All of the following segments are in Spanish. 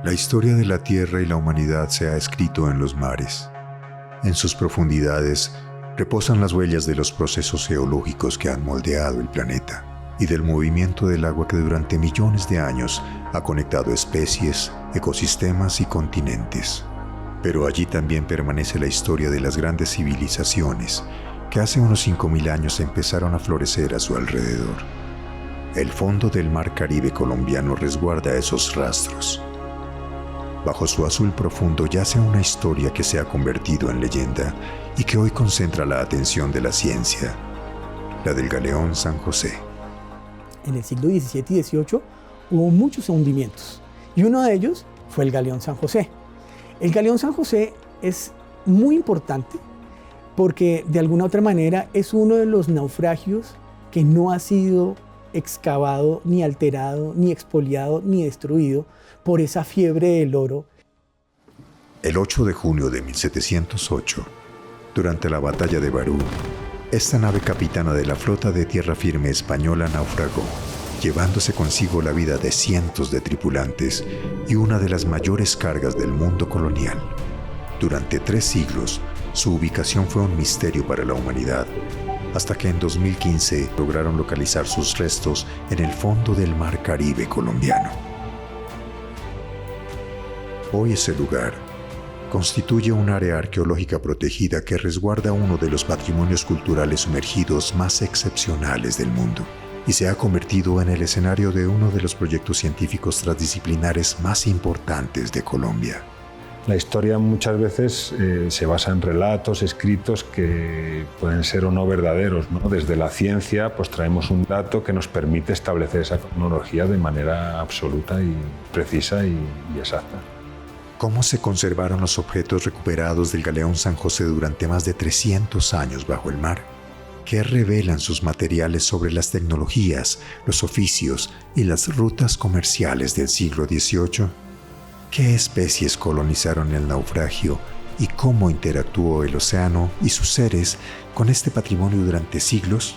La historia de la Tierra y la humanidad se ha escrito en los mares. En sus profundidades reposan las huellas de los procesos geológicos que han moldeado el planeta y del movimiento del agua que durante millones de años ha conectado especies, ecosistemas y continentes. Pero allí también permanece la historia de las grandes civilizaciones que hace unos 5.000 años empezaron a florecer a su alrededor. El fondo del mar Caribe colombiano resguarda esos rastros. Bajo su azul profundo yace una historia que se ha convertido en leyenda y que hoy concentra la atención de la ciencia, la del galeón San José. En el siglo XVII y XVIII hubo muchos hundimientos y uno de ellos fue el galeón San José. El galeón San José es muy importante porque de alguna u otra manera es uno de los naufragios que no ha sido excavado, ni alterado, ni expoliado, ni destruido por esa fiebre del oro. El 8 de junio de 1708, durante la batalla de Barú, esta nave capitana de la flota de tierra firme española naufragó, llevándose consigo la vida de cientos de tripulantes y una de las mayores cargas del mundo colonial. Durante 3 siglos, su ubicación fue un misterio para la humanidad, hasta que en 2015 lograron localizar sus restos en el fondo del mar Caribe colombiano. Hoy ese lugar constituye un área arqueológica protegida que resguarda uno de los patrimonios culturales sumergidos más excepcionales del mundo y se ha convertido en el escenario de uno de los proyectos científicos transdisciplinares más importantes de Colombia. La historia muchas veces se basa en relatos escritos que pueden ser o no verdaderos, ¿no? Desde la ciencia pues traemos un dato que nos permite establecer esa cronología de manera absoluta y precisa y exacta. ¿Cómo se conservaron los objetos recuperados del galeón San José durante más de 300 años bajo el mar? ¿Qué revelan sus materiales sobre las tecnologías, los oficios y las rutas comerciales del siglo XVIII? ¿Qué especies colonizaron el naufragio y cómo interactuó el océano y sus seres con este patrimonio durante siglos?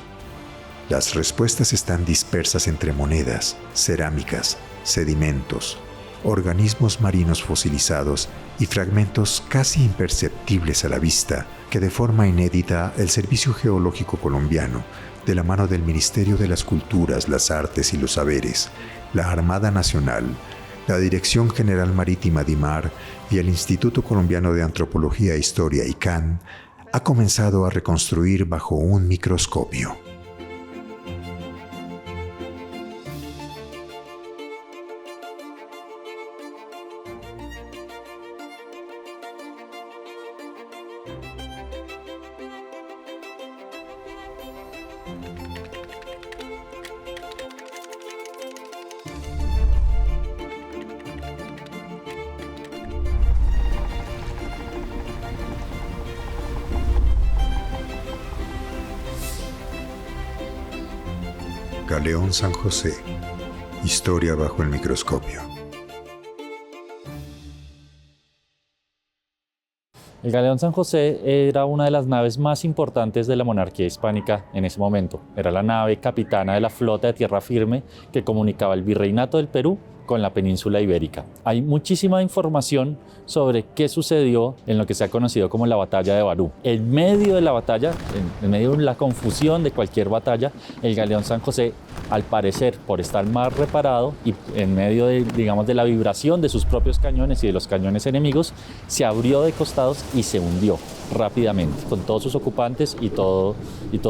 Las respuestas están dispersas entre monedas, cerámicas, sedimentos, organismos marinos fosilizados y fragmentos casi imperceptibles a la vista que de forma inédita el Servicio Geológico Colombiano, de la mano del Ministerio de las Culturas, las Artes y los Saberes, la Armada Nacional, la Dirección General Marítima DIMAR y el Instituto Colombiano de Antropología e Historia ICANN, ha comenzado a reconstruir bajo un microscopio. Galeón San José. Historia bajo el microscopio. El galeón San José era una de las naves más importantes de la monarquía hispánica en ese momento. Era la nave capitana de la flota de tierra firme que comunicaba el virreinato del Perú con la península ibérica. Hay muchísima información sobre qué sucedió en lo que se ha conocido como la batalla de Barú. En medio de la batalla, en medio de la confusión de cualquier batalla, el galeón San José, al parecer, por estar más reparado y en medio de, digamos, de la vibración de sus propios cañones y de los cañones enemigos, se abrió de costados y se hundió rápidamente, con todos sus ocupantes y todo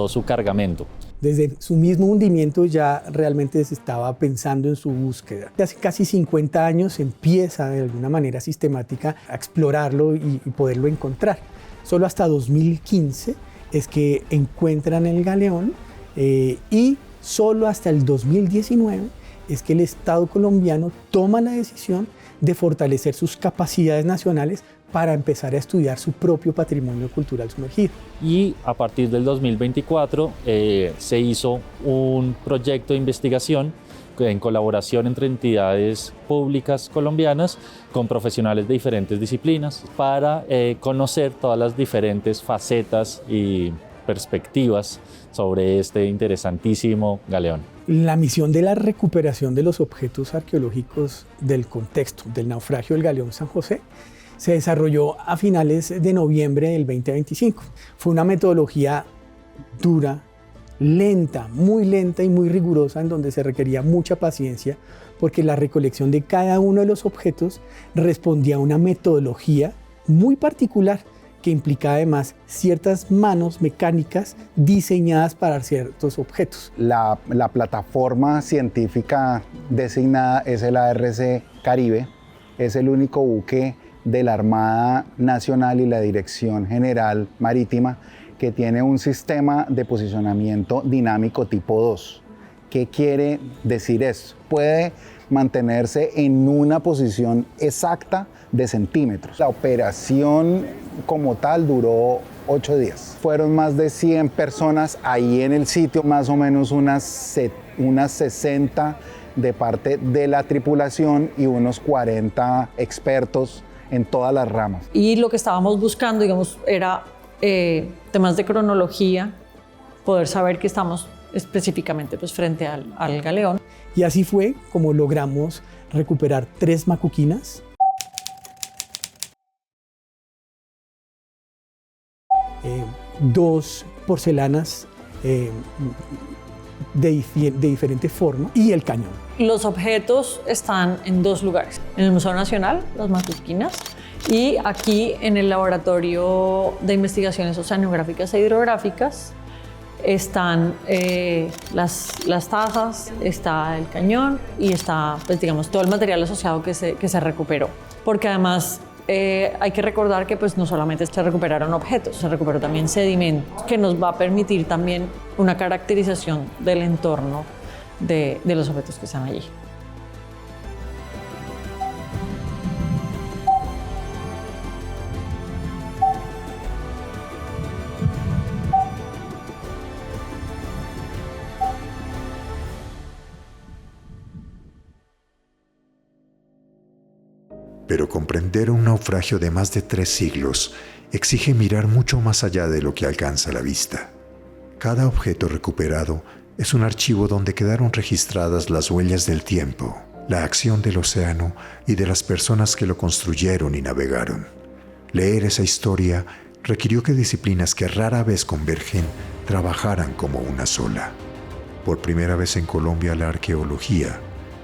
su cargamento. Desde su mismo hundimiento ya realmente se estaba pensando en su búsqueda. Hace casi 50 años se empieza de alguna manera sistemática a explorarlo y poderlo encontrar. Solo hasta 2015 es que encuentran el galeón y solo hasta el 2019 es que el Estado colombiano toma la decisión de fortalecer sus capacidades nacionales para empezar a estudiar su propio patrimonio cultural sumergido. Y a partir del 2024 se hizo un proyecto de investigación en colaboración entre entidades públicas colombianas con profesionales de diferentes disciplinas para conocer todas las diferentes facetas y perspectivas sobre este interesantísimo galeón. La misión de la recuperación de los objetos arqueológicos del contexto del naufragio del galeón San José se desarrolló a finales de noviembre del 2025. Fue una metodología dura, lenta y muy rigurosa, en donde se requería mucha paciencia, porque la recolección de cada uno de los objetos respondía a una metodología muy particular que implicaba además ciertas manos mecánicas diseñadas para ciertos objetos. La plataforma científica designada es el ARC Caribe, es el único buque de la Armada Nacional y la Dirección General Marítima que tiene un sistema de posicionamiento dinámico tipo 2. ¿Qué quiere decir esto? Puede mantenerse en una posición exacta de centímetros. La operación como tal duró 8 días. Fueron más de 100 personas ahí en el sitio, más o menos unas 60 de parte de la tripulación y unos 40 expertos en todas las ramas. Y lo que estábamos buscando, digamos, era temas de cronología, poder saber que estamos específicamente pues, frente al galeón. Y así fue como logramos recuperar 3 macuquinas, 2 porcelanas de diferente forma y el cañón. Los objetos están en 2 lugares, en el Museo Nacional, las macuquinas, y aquí en el Laboratorio de Investigaciones Oceanográficas e Hidrográficas están las tazas, está el cañón y está, pues, digamos, todo el material asociado que se recuperó. Porque además hay que recordar que pues, no solamente se recuperaron objetos, se recuperó también sedimento, que nos va a permitir también una caracterización del entorno de los objetos que están allí. Pero comprender un naufragio de más de 3 siglos exige mirar mucho más allá de lo que alcanza la vista. Cada objeto recuperado es un archivo donde quedaron registradas las huellas del tiempo, la acción del océano y de las personas que lo construyeron y navegaron. Leer esa historia requirió que disciplinas que rara vez convergen trabajaran como una sola. Por primera vez en Colombia, la arqueología,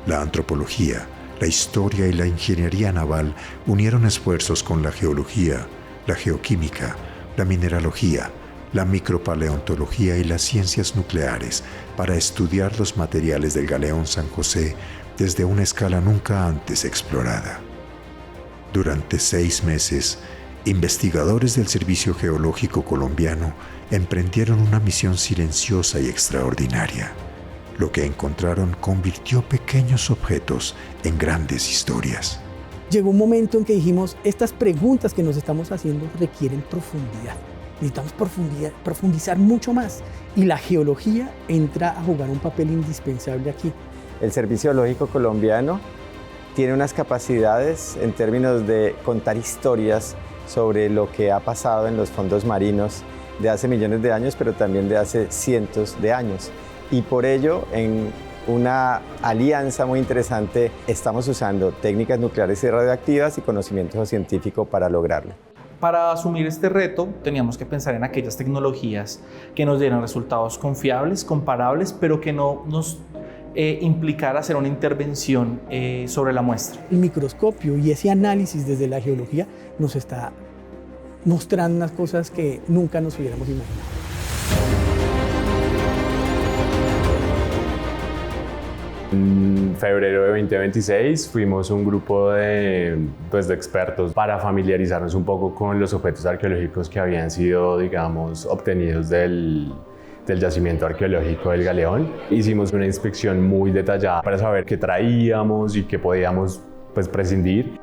la antropología, la historia y la ingeniería naval unieron esfuerzos con la geología, la geoquímica, la mineralogía, la micropaleontología y las ciencias nucleares para estudiar los materiales del galeón San José desde una escala nunca antes explorada. Durante 6 meses, investigadores del Servicio Geológico Colombiano emprendieron una misión silenciosa y extraordinaria. Lo que encontraron convirtió pequeños objetos en grandes historias. Llegó un momento en que dijimos, estas preguntas que nos estamos haciendo requieren profundidad. Necesitamos profundizar mucho más. Y la geología entra a jugar un papel indispensable aquí. El Servicio Geológico Colombiano tiene unas capacidades en términos de contar historias sobre lo que ha pasado en los fondos marinos de hace millones de años, pero también de hace cientos de años. Y por ello, en una alianza muy interesante, estamos usando técnicas nucleares y radioactivas y conocimiento científico para lograrlo. Para asumir este reto, teníamos que pensar en aquellas tecnologías que nos dieran resultados confiables, comparables, pero que no nos implicara hacer una intervención sobre la muestra. El microscopio y ese análisis desde la geología nos está mostrando unas cosas que nunca nos hubiéramos imaginado. En febrero de 2026 fuimos un grupo de expertos para familiarizarnos un poco con los objetos arqueológicos que habían sido, digamos, obtenidos del yacimiento arqueológico del Galeón. Hicimos una inspección muy detallada para saber qué traíamos y qué podíamos prescindir.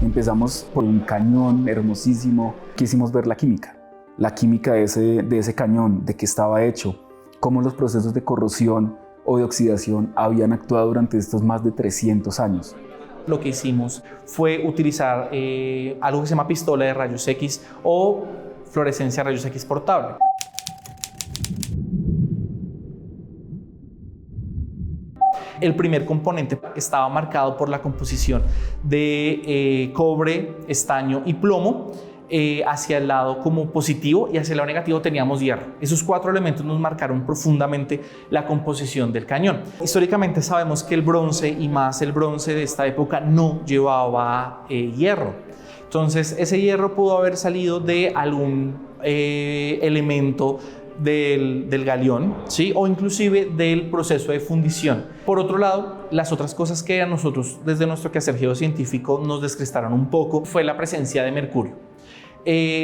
Empezamos por un cañón hermosísimo. Quisimos ver la química de ese cañón, de qué estaba hecho, cómo los procesos de corrosión o de oxidación habían actuado durante estos más de 300 años. Lo que hicimos fue utilizar algo que se llama pistola de rayos X o fluorescencia rayos X portable. El primer componente estaba marcado por la composición de cobre, estaño y plomo. Hacia el lado como positivo y hacia el lado negativo teníamos hierro. Esos 4 elementos nos marcaron profundamente la composición del cañón. Históricamente sabemos que el bronce, y más el bronce de esta época, no llevaba hierro. Entonces ese hierro pudo haber salido de algún elemento del galeón, ¿sí? O inclusive del proceso de fundición. Por otro lado, las otras cosas que a nosotros desde nuestro quehacer geocientífico nos descrestaron un poco fue la presencia de mercurio.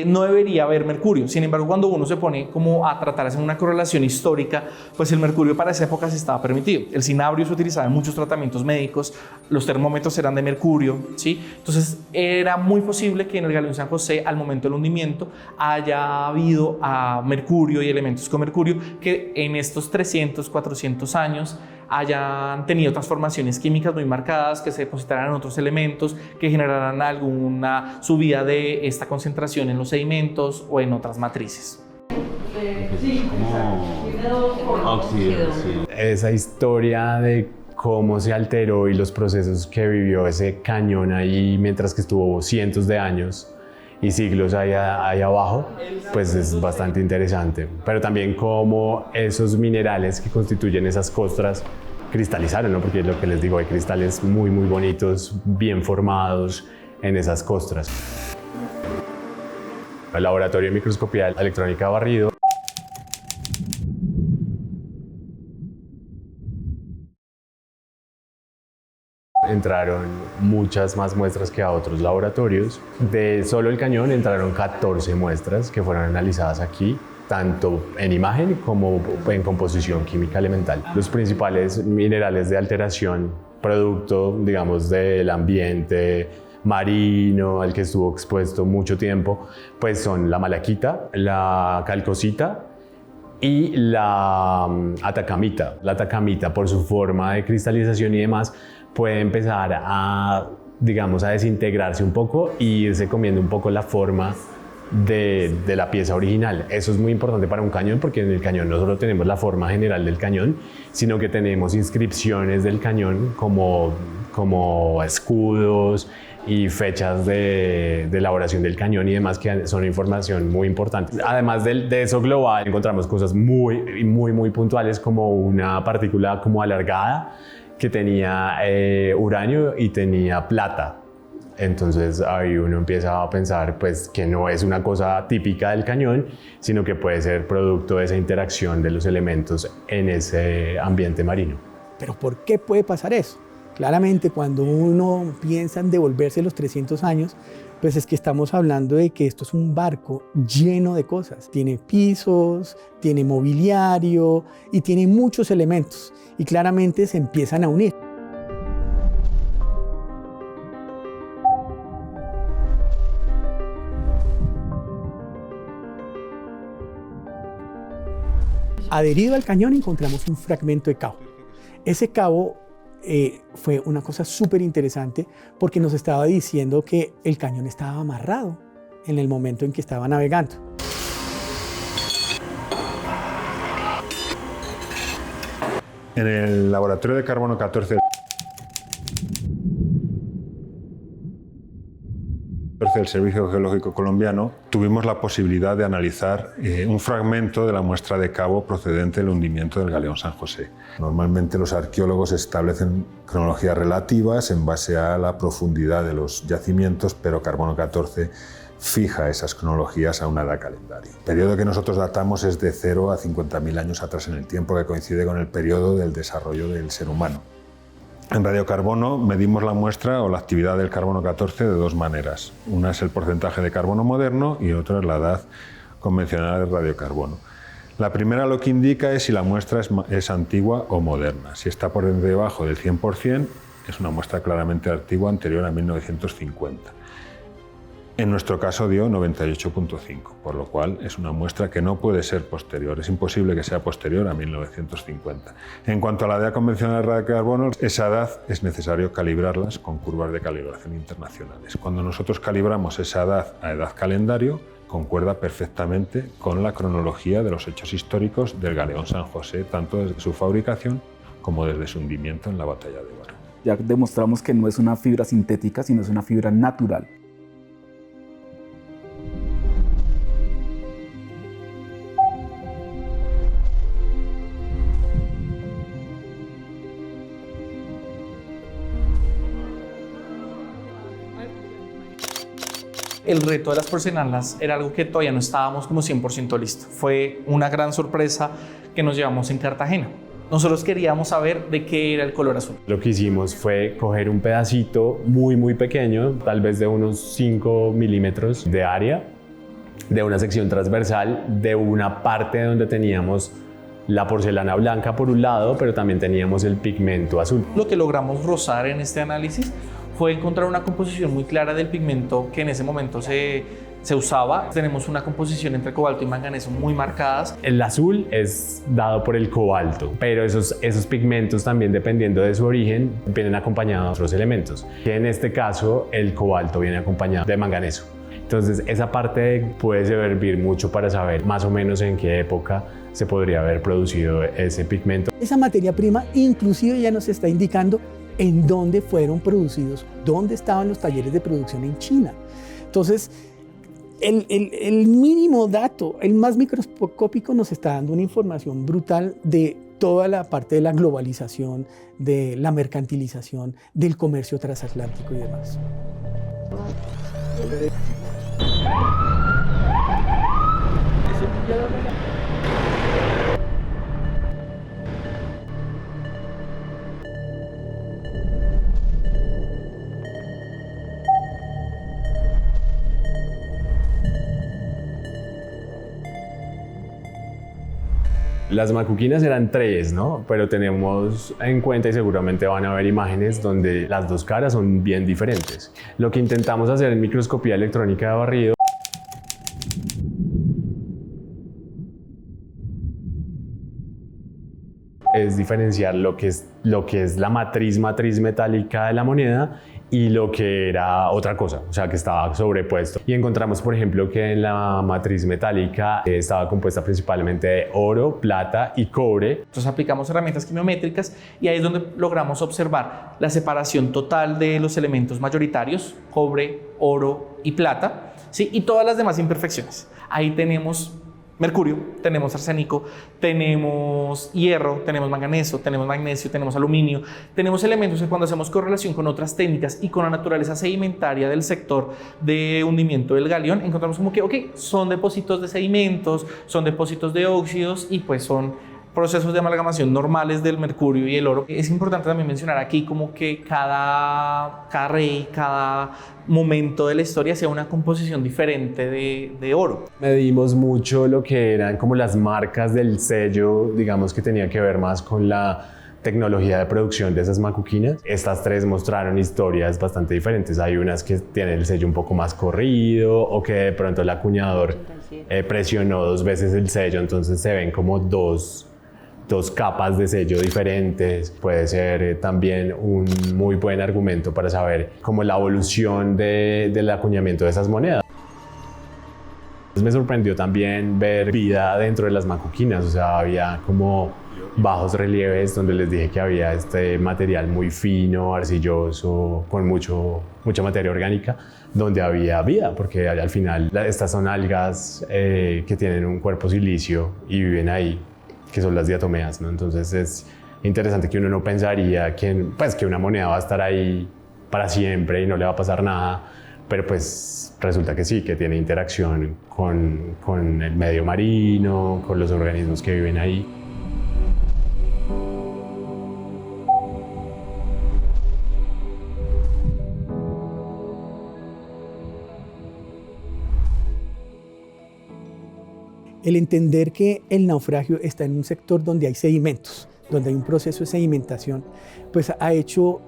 No debería haber mercurio. Sin embargo, cuando uno se pone como a tratar de hacer una correlación histórica, pues el mercurio para esa época sí estaba permitido. El cinabrio se utilizaba en muchos tratamientos médicos, los termómetros eran de mercurio, ¿sí? Entonces era muy posible que en el Galeón San José, al momento del hundimiento, haya habido mercurio y elementos con mercurio que en estos 300, 400 años hayan tenido transformaciones químicas muy marcadas, que se depositaran en otros elementos, que generaran alguna subida de esta concentración en los sedimentos o en otras matrices. Esa historia de cómo se alteró y los procesos que vivió ese cañón ahí mientras que estuvo cientos de años y siglos ahí abajo, pues es bastante interesante. Pero también cómo esos minerales que constituyen esas costras cristalizaron, ¿no? Porque lo que les digo, hay cristales muy bonitos, bien formados en esas costras. El laboratorio de microscopía electrónica Barrido entraron muchas más muestras que a otros laboratorios. De solo el cañón entraron 14 muestras que fueron analizadas aquí, tanto en imagen como en composición química elemental. Los principales minerales de alteración, producto, digamos, del ambiente marino al que estuvo expuesto mucho tiempo, pues son la malaquita, la calcosita y la atacamita. La atacamita, por su forma de cristalización y demás, puede empezar a, digamos, a desintegrarse un poco e irse comiendo un poco la forma de la pieza original. Eso es muy importante para un cañón, porque en el cañón no solo tenemos la forma general del cañón, sino que tenemos inscripciones del cañón como escudos y fechas de elaboración del cañón y demás, que son información muy importante. Además de eso global, encontramos cosas muy puntuales, como una partícula como alargada que tenía uranio y tenía plata. Entonces ahí uno empieza a pensar pues, que no es una cosa típica del cañón, sino que puede ser producto de esa interacción de los elementos en ese ambiente marino. ¿Pero por qué puede pasar eso? Claramente, cuando uno piensa en devolverse los 300 años, pues es que estamos hablando de que esto es un barco lleno de cosas. Tiene pisos, tiene mobiliario y tiene muchos elementos. Y claramente se empiezan a unir. Adherido al cañón encontramos un fragmento de cabo. Ese cabo fue una cosa súper interesante porque nos estaba diciendo que el cañón estaba amarrado en el momento en que estaba navegando. En el laboratorio de carbono 14 del Servicio Geológico Colombiano tuvimos la posibilidad de analizar un fragmento de la muestra de cabo procedente del hundimiento del Galeón San José. Normalmente los arqueólogos establecen cronologías relativas en base a la profundidad de los yacimientos, pero carbono 14 fija esas cronologías a una edad calendaria. El periodo que nosotros datamos es de 0 a 50.000 años atrás en el tiempo, que coincide con el periodo del desarrollo del ser humano. En radiocarbono medimos la muestra o la actividad del carbono 14 de dos maneras. Una es el porcentaje de carbono moderno y otra es la edad convencional del radiocarbono. La primera lo que indica es si la muestra es antigua o moderna. Si está por debajo del 100%, es una muestra claramente antigua, anterior a 1950. En nuestro caso dio 98.5, por lo cual es una muestra que no puede ser posterior, es imposible que sea posterior a 1950. En cuanto a la edad convencional de radiocarbono, esa edad es necesario calibrarlas con curvas de calibración internacionales. Cuando nosotros calibramos esa edad a edad calendario, concuerda perfectamente con la cronología de los hechos históricos del galeón San José, tanto desde su fabricación como desde su hundimiento en la batalla de Ebro. Ya demostramos que no es una fibra sintética, sino es una fibra natural. El reto de las porcelanas era algo que todavía no estábamos como 100% listos. Fue una gran sorpresa que nos llevamos en Cartagena. Nosotros queríamos saber de qué era el color azul. Lo que hicimos fue coger un pedacito muy pequeño, tal vez de unos 5 milímetros de área, de una sección transversal, de una parte donde teníamos la porcelana blanca por un lado, pero también teníamos el pigmento azul. Lo que logramos rozar en este análisis fue encontrar una composición muy clara del pigmento que en ese momento se usaba. Tenemos una composición entre cobalto y manganeso muy marcadas. El azul es dado por el cobalto, pero esos pigmentos también, dependiendo de su origen, vienen acompañados de otros elementos. En este caso, el cobalto viene acompañado de manganeso. Entonces, esa parte puede servir mucho para saber más o menos en qué época se podría haber producido ese pigmento. Esa materia prima inclusive ya nos está indicando en dónde fueron producidos, dónde estaban los talleres de producción en China. Entonces, el mínimo dato, el más microscópico, nos está dando una información brutal de toda la parte de la globalización, de la mercantilización, del comercio transatlántico y demás. Las macuquinas eran 3, ¿no? Pero tenemos en cuenta, y seguramente van a ver imágenes donde las dos caras son bien diferentes. Lo que intentamos hacer en microscopía electrónica de barrido es diferenciar lo que es la matriz metálica de la moneda y lo que era otra cosa, o sea, que estaba sobrepuesto. Y encontramos, por ejemplo, que en la matriz metálica estaba compuesta principalmente de oro, plata y cobre. Entonces aplicamos herramientas quimiométricas y ahí es donde logramos observar la separación total de los elementos mayoritarios, cobre, oro y plata, ¿sí? Y todas las demás imperfecciones. Ahí tenemos mercurio, tenemos arsénico, tenemos hierro, tenemos manganeso, tenemos magnesio, tenemos aluminio, tenemos elementos que cuando hacemos correlación con otras técnicas y con la naturaleza sedimentaria del sector de hundimiento del galeón, encontramos como que, ok, son depósitos de sedimentos, son depósitos de óxidos y pues son procesos de amalgamación normales del mercurio y el oro. Es importante también mencionar aquí como que cada rey, cada momento de la historia sea una composición diferente de oro. Medimos mucho lo que eran como las marcas del sello, digamos que tenía que ver más con la tecnología de producción de esas macuquinas. Estas 3 mostraron historias bastante diferentes. Hay unas que tienen el sello un poco más corrido o que de pronto el acuñador presionó 2 veces el sello, entonces se ven como dos capas de sello diferentes. Puede ser también un muy buen argumento para saber cómo la evolución del acuñamiento de esas monedas. Me sorprendió también ver vida dentro de las macuquinas, o sea, había como bajos relieves donde les dije que había este material muy fino, arcilloso, con mucha materia orgánica, donde había vida, porque al final estas son algas que tienen un cuerpo silicio y viven ahí, que son las diatomeas, ¿no? Entonces es interesante que uno no pensaría que una moneda va a estar ahí para siempre y no le va a pasar nada, pero pues resulta que sí, que tiene interacción con el medio marino, con los organismos que viven ahí. El entender que el naufragio está en un sector donde hay sedimentos, donde hay un proceso de sedimentación, pues ha hecho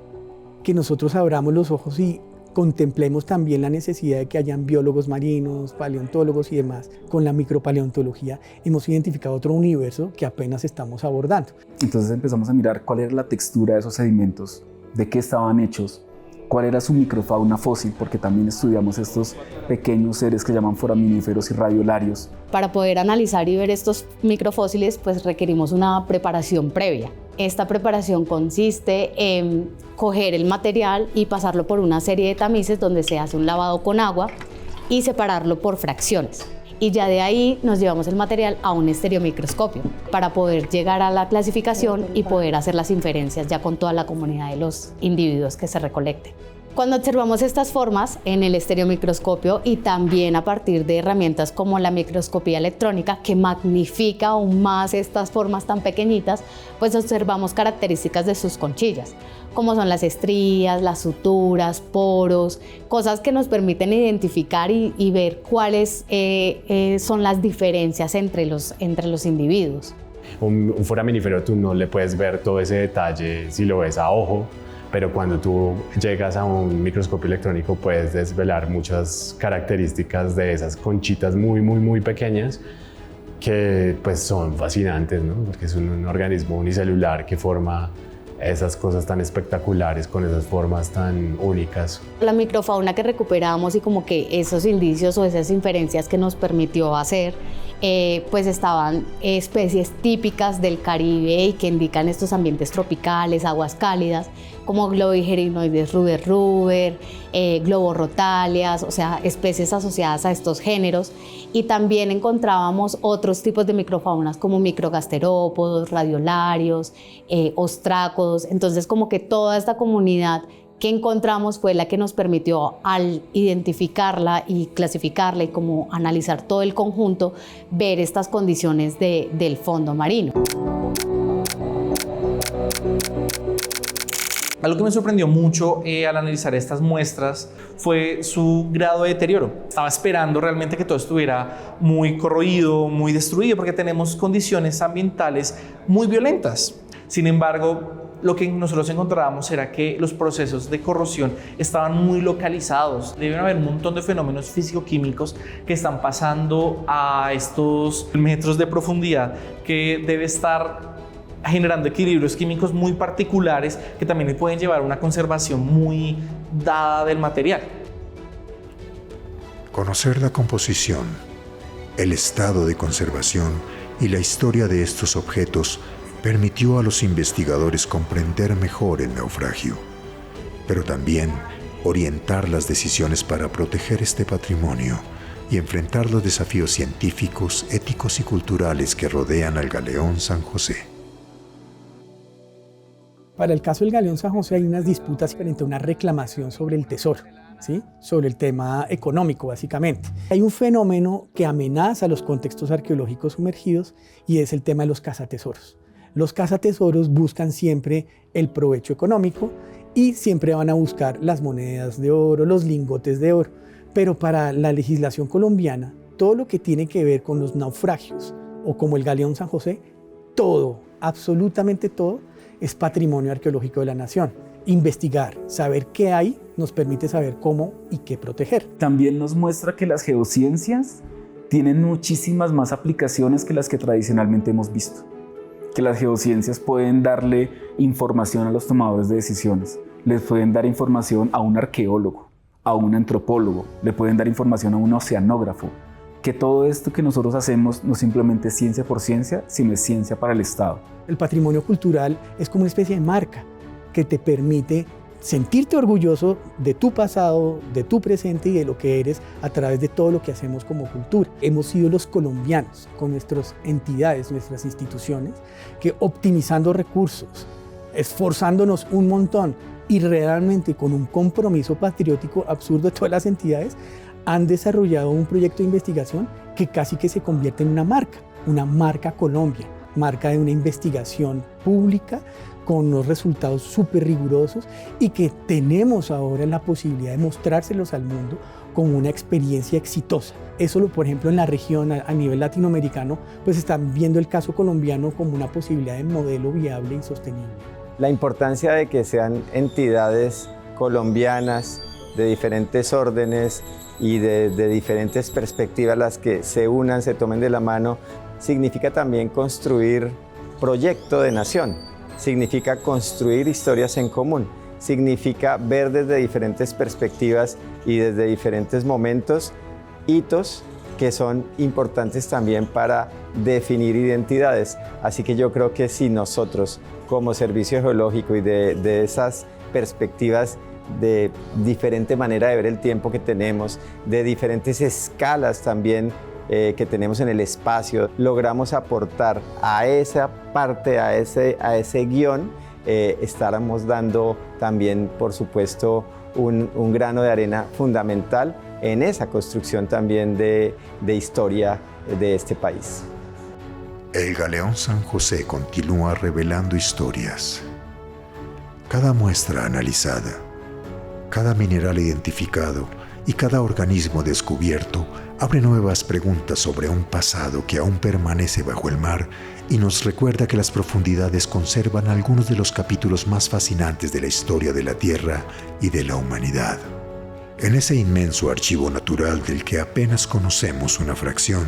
que nosotros abramos los ojos y contemplemos también la necesidad de que hayan biólogos marinos, paleontólogos y demás. Con la micropaleontología hemos identificado otro universo que apenas estamos abordando. Entonces empezamos a mirar cuál era la textura de esos sedimentos, de qué estaban hechos, cuál era su microfauna fósil, porque también estudiamos estos pequeños seres que llaman foraminíferos y radiolarios. Para poder analizar y ver estos microfósiles, pues requerimos una preparación previa. Esta preparación consiste en coger el material y pasarlo por una serie de tamices donde se hace un lavado con agua y separarlo por fracciones. Y ya de ahí nos llevamos el material a un estereomicroscopio para poder llegar a la clasificación y poder hacer las inferencias ya con toda la comunidad de los individuos que se recolecten. Cuando observamos estas formas en el estereomicroscopio y también a partir de herramientas como la microscopía electrónica, que magnifica aún más estas formas tan pequeñitas, pues observamos características de sus conchillas, como son las estrías, las suturas, poros, cosas que nos permiten identificar y ver cuáles son las diferencias entre los individuos. Un foraminífero tú no le puedes ver todo ese detalle si lo ves a ojo, pero cuando tú llegas a un microscopio electrónico puedes desvelar muchas características de esas conchitas muy pequeñas que pues son fascinantes, ¿no? Porque es un organismo unicelular que forma esas cosas tan espectaculares con esas formas tan únicas. La microfauna que recuperamos y como que esos indicios o esas inferencias que nos permitió hacer, pues estaban especies típicas del Caribe y que indican estos ambientes tropicales, aguas cálidas, como Globigerinoides ruber, Globorotalias, o sea, especies asociadas a estos géneros. Y también encontrábamos otros tipos de microfaunas como microgasterópodos, radiolarios, ostrácodos. Entonces, como que toda esta comunidad que encontramos fue la que nos permitió, al identificarla y clasificarla y como analizar todo el conjunto, ver estas condiciones del fondo marino. Algo que me sorprendió mucho al analizar estas muestras fue su grado de deterioro. Estaba esperando realmente que todo estuviera muy corroído, muy destruido, porque tenemos condiciones ambientales muy violentas. Sin embargo, lo que nosotros encontrábamos era que los procesos de corrosión estaban muy localizados. Deben haber un montón de fenómenos físico-químicos que están pasando a estos metros de profundidad, que debe estar generando equilibrios químicos muy particulares que también pueden llevar a una conservación muy dada del material. Conocer la composición, el estado de conservación y la historia de estos objetos permitió a los investigadores comprender mejor el naufragio, pero también orientar las decisiones para proteger este patrimonio y enfrentar los desafíos científicos, éticos y culturales que rodean al Galeón San José. Para el caso del Galeón San José hay unas disputas frente a una reclamación sobre el tesoro, ¿sí? Sobre el tema económico, básicamente. Hay un fenómeno que amenaza los contextos arqueológicos sumergidos y es el tema de los cazatesoros. Los cazatesoros buscan siempre el provecho económico y siempre van a buscar las monedas de oro, los lingotes de oro. Pero para la legislación colombiana, todo lo que tiene que ver con los naufragios o como el Galeón San José, todo, absolutamente todo, es patrimonio arqueológico de la nación. Investigar, saber qué hay, nos permite saber cómo y qué proteger. También nos muestra que las geociencias tienen muchísimas más aplicaciones que las que tradicionalmente hemos visto. Que las geociencias pueden darle información a los tomadores de decisiones, les pueden dar información a un arqueólogo, a un antropólogo, le pueden dar información a un oceanógrafo, que todo esto que nosotros hacemos no simplemente es ciencia por ciencia, sino es ciencia para el Estado. El patrimonio cultural es como una especie de marca que te permite sentirte orgulloso de tu pasado, de tu presente y de lo que eres a través de todo lo que hacemos como cultura. Hemos sido los colombianos, con nuestras entidades, nuestras instituciones, que optimizando recursos, esforzándonos un montón y realmente con un compromiso patriótico absurdo de todas las entidades, han desarrollado un proyecto de investigación que casi que se convierte en una marca Colombia, marca de una investigación pública con unos resultados súper rigurosos y que tenemos ahora la posibilidad de mostrárselos al mundo como una experiencia exitosa. Eso, por ejemplo, en la región, a nivel latinoamericano, pues están viendo el caso colombiano como una posibilidad de modelo viable y sostenible. La importancia de que sean entidades colombianas de diferentes órdenes y de diferentes perspectivas, las que se unan, se tomen de la mano, significa también construir proyecto de nación, significa construir historias en común, significa ver desde diferentes perspectivas y desde diferentes momentos hitos que son importantes también para definir identidades. Así que yo creo que si nosotros, como Servicio Geológico y de esas perspectivas de diferente manera de ver el tiempo que tenemos, de diferentes escalas también que tenemos en el espacio, logramos aportar a esa parte, a ese guión, estaremos dando también, por supuesto, un grano de arena fundamental en esa construcción también de historia de este país. El Galeón San José continúa revelando historias. Cada muestra analizada, cada mineral identificado y cada organismo descubierto abre nuevas preguntas sobre un pasado que aún permanece bajo el mar y nos recuerda que las profundidades conservan algunos de los capítulos más fascinantes de la historia de la Tierra y de la humanidad. En ese inmenso archivo natural del que apenas conocemos una fracción,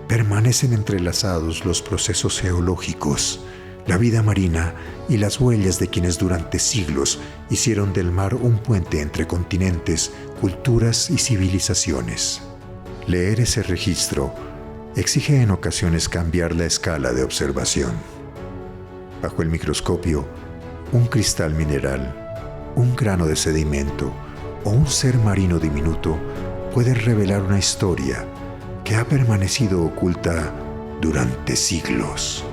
permanecen entrelazados los procesos geológicos, la vida marina y las huellas de quienes durante siglos hicieron del mar un puente entre continentes, culturas y civilizaciones. Leer ese registro exige en ocasiones cambiar la escala de observación. Bajo el microscopio, un cristal mineral, un grano de sedimento o un ser marino diminuto pueden revelar una historia que ha permanecido oculta durante siglos.